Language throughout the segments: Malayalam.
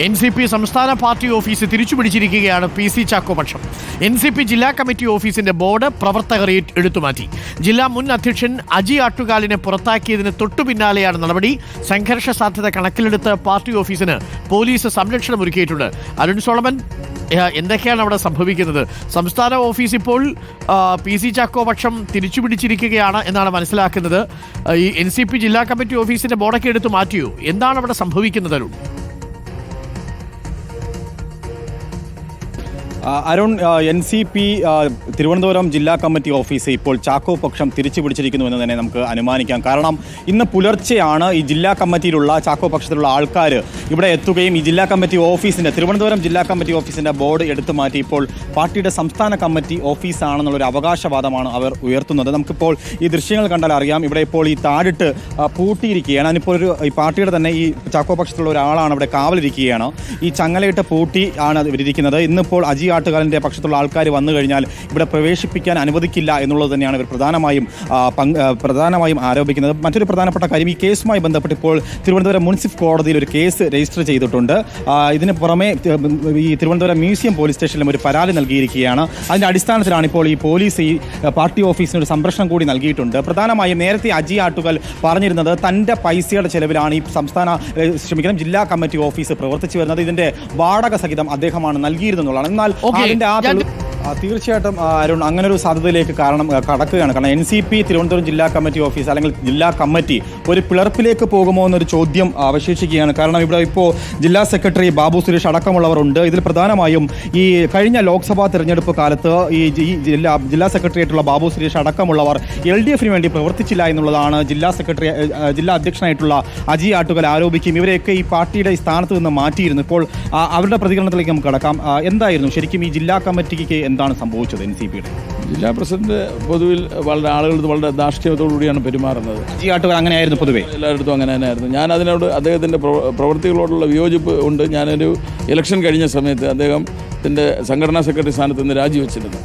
NCP സംസ്ഥാന പാർട്ടി ഓഫീസ് തിരിച്ചുപിടിച്ചിരിക്കുകയാണ് PC ചാക്കോ പക്ഷം. NCP ജില്ലാ കമ്മിറ്റി ഓഫീസിന്റെ ബോർഡ് പ്രവർത്തകർ എടുത്തുമാറ്റി. ജില്ലാ മുൻ അധ്യക്ഷൻ അജി ആട്ടുകാലിനെ പുറത്താക്കിയതിന് തൊട്ടു പിന്നാലെയാണ് നടപടി. സംഘർഷ സാധ്യത കണക്കിലെടുത്ത് പാർട്ടി ഓഫീസിന് പോലീസ് സംരക്ഷണം ഒരുക്കിയിട്ടുണ്ട്. അരുൺ സോളമൻ, എന്തൊക്കെയാണ് അവിടെ സംഭവിക്കുന്നത്? സംസ്ഥാന ഓഫീസ് ഇപ്പോൾ PC ചാക്കോ പക്ഷം തിരിച്ചുപിടിച്ചിരിക്കുകയാണ് എന്നാണ് മനസ്സിലാക്കുന്നത്. ഈ NCP ജില്ലാ കമ്മിറ്റി ഓഫീസിന്റെ ബോർഡൊക്കെ എടുത്തു മാറ്റിയോ? എന്താണ് അവിടെ സംഭവിക്കുന്നത് അരുൺ? അരുൺ, NCP തിരുവനന്തപുരം ജില്ലാ കമ്മിറ്റി ഓഫീസ് ഇപ്പോൾ ചാക്കോ പക്ഷം തിരിച്ചു പിടിച്ചിരിക്കുന്നു എന്ന് തന്നെ നമുക്ക് അനുമാനിക്കാം. കാരണം ഇന്ന് പുലർച്ചെയാണ് ഈ ജില്ലാ കമ്മിറ്റിയിലുള്ള ചാക്കോ പക്ഷത്തിലുള്ള ആൾക്കാർ ഇവിടെ എത്തുകയും ഈ ജില്ലാ കമ്മിറ്റി ഓഫീസിൻ്റെ തിരുവനന്തപുരം ജില്ലാ കമ്മിറ്റി ഓഫീസിൻ്റെ ബോർഡ് എടുത്തു മാറ്റി ഇപ്പോൾ പാർട്ടിയുടെ സംസ്ഥാന കമ്മിറ്റി ഓഫീസാണെന്നുള്ളൊരു അവകാശവാദമാണ് അവർ ഉയർത്തുന്നത്. നമുക്കിപ്പോൾ ഈ ദൃശ്യങ്ങൾ കണ്ടാൽ അറിയാം, ഇവിടെ ഇപ്പോൾ ഈ താഴിട്ട് പൂട്ടിയിരിക്കുകയാണ്. അതിനിപ്പോൾ ഈ പാർട്ടിയുടെ തന്നെ ഈ ചാക്കോ പക്ഷത്തിലുള്ള ഒരാളാണ് ഇവിടെ കാവലിരിക്കുകയാണ്. ഈ ചങ്ങലയിട്ട് പൂട്ടി ആണ് ഇവരിയ്ക്കുന്നത്. ഇന്നിപ്പോൾ അജി ആട്ടുകാലിൻ്റെ പക്ഷത്തുള്ള ആൾക്കാർ വന്നു കഴിഞ്ഞാൽ ഇവിടെ പ്രവേശിപ്പിക്കാൻ അനുവദിക്കില്ല എന്നുള്ളത് തന്നെയാണ് ഇവർ പ്രധാനമായും ആരോപിക്കുന്നത്. മറ്റൊരു പ്രധാനപ്പെട്ട കാര്യം, ഈ കേസുമായി ബന്ധപ്പെട്ട് ഇപ്പോൾ തിരുവനന്തപുരം മുനിസിപ്പൽ കോടതിയിൽ ഒരു കേസ് രജിസ്റ്റർ ചെയ്തിട്ടുണ്ട്. ഇതിന് പുറമെ ഈ തിരുവനന്തപുരം മ്യൂസിയം പോലീസ് സ്റ്റേഷനിലും ഒരു പരാതി നൽകിയിരിക്കുകയാണ്. അതിൻ്റെ അടിസ്ഥാനത്തിലാണ് ഇപ്പോൾ ഈ പോലീസ് ഈ പാർട്ടി ഓഫീസിന് ഒരു സംരക്ഷണം കൂടി നൽകിയിട്ടുണ്ട്. പ്രധാനമായും നേരത്തെ അജി ആട്ടുകാൽ പറഞ്ഞിരുന്നത് തൻ്റെ പൈസയുടെ ചെലവിലാണ് ഈ ജില്ലാ കമ്മിറ്റി ഓഫീസ് പ്രവർത്തിച്ചു വരുന്നത്. ഇതിൻ്റെ വാടക സഹിതം അദ്ദേഹമാണ് നൽകിയിരുന്നതെന്നുള്ളതാണ്. എന്നാൽ തീർച്ചയായിട്ടും അരുൺ, അങ്ങനെ ഒരു സാധ്യതയിലേക്ക് കടക്കുകയാണ്. കാരണം NCP തിരുവനന്തപുരം ജില്ലാ കമ്മിറ്റി ഓഫീസ് അല്ലെങ്കിൽ ജില്ലാ കമ്മിറ്റി ഒരു പിളർപ്പിലേക്ക് പോകുമോ എന്നൊരു ചോദ്യം അവശേഷിക്കുകയാണ്. കാരണം ഇവിടെ ഇപ്പോൾ ജില്ലാ സെക്രട്ടറി ബാബു സുരേഷ് അടക്കമുള്ളവർ ഉണ്ട്. ഇതിൽ പ്രധാനമായും ഈ കഴിഞ്ഞ ലോക്സഭാ തെരഞ്ഞെടുപ്പ് കാലത്ത് ഈ ജില്ലാ സെക്രട്ടറി ആയിട്ടുള്ള ബാബു സുരേഷ് അടക്കമുള്ളവർ LDFന് വേണ്ടി പ്രവർത്തിച്ചില്ല എന്നുള്ളതാണ് ജില്ലാ അധ്യക്ഷനായിട്ടുള്ള അജി ആട്ടുകൽ ആരോപിക്കും. ഇവരെയൊക്കെ ഈ പാർട്ടിയുടെ സ്ഥാനത്ത് നിന്ന് മാറ്റിയിരുന്നു. ഇപ്പോൾ അവരുടെ പ്രതികരണത്തിലേക്ക് നമുക്ക് കടക്കാം. എന്തായിരുന്നു ശരിക്കും ഈ ജില്ലാ കമ്മിറ്റിക്ക് എന്താണ് സംഭവിച്ചത്? NCPയുടെ ജില്ലാ പ്രസിഡന്റ് പൊതുവിൽ വളരെ ധാർഷ്ട്യത്തോടുകൂടിയാണ് പെരുമാറുന്നത്. അജി ആട്ടുകൽ അങ്ങനെയായിരുന്നു, പൊതുവെ എല്ലായിടത്തും അങ്ങനെ തന്നെയായിരുന്നു. ഞാൻ അതിനോട് അദ്ദേഹത്തിൻ്റെ പ്രവൃത്തികളോടുള്ള വിയോജിപ്പ് ഉണ്ട്. ഞാനൊരു ഇലക്ഷൻ കഴിഞ്ഞ സമയത്ത് അദ്ദേഹത്തിൻ്റെ സംഘടനാ സെക്രട്ടറി സ്ഥാനത്ത് നിന്ന് രാജിവെച്ചിരുന്നു.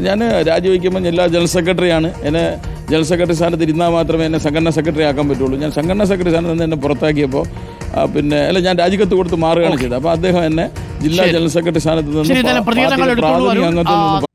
ഞാൻ രാജിവെക്കുമ്പോൾ ജില്ലാ ജനറൽ സെക്രട്ടറിയാണ്. എന്നെ ജനറൽ സെക്രട്ടറി സ്ഥാനത്ത് ഇരുന്നാൽ മാത്രമേ എന്നെ സംഘടനാ സെക്രട്ടറി ആക്കാൻ പറ്റുള്ളൂ. ഞാൻ സംഘടനാ സെക്രട്ടറി സ്ഥാനത്ത് നിന്ന് എന്നെ പുറത്താക്കിയപ്പോൾ ഞാൻ രാജിക്കത്ത് കൊടുത്ത് മാറുകയാണ് ചെയ്തത്. അപ്പോൾ അദ്ദേഹം എന്നെ ജില്ലാ ജനറൽ സെക്രട്ടറി സ്ഥാനത്ത് നിന്ന് പ്രാഥമിക അംഗത്തിൽ നിന്ന്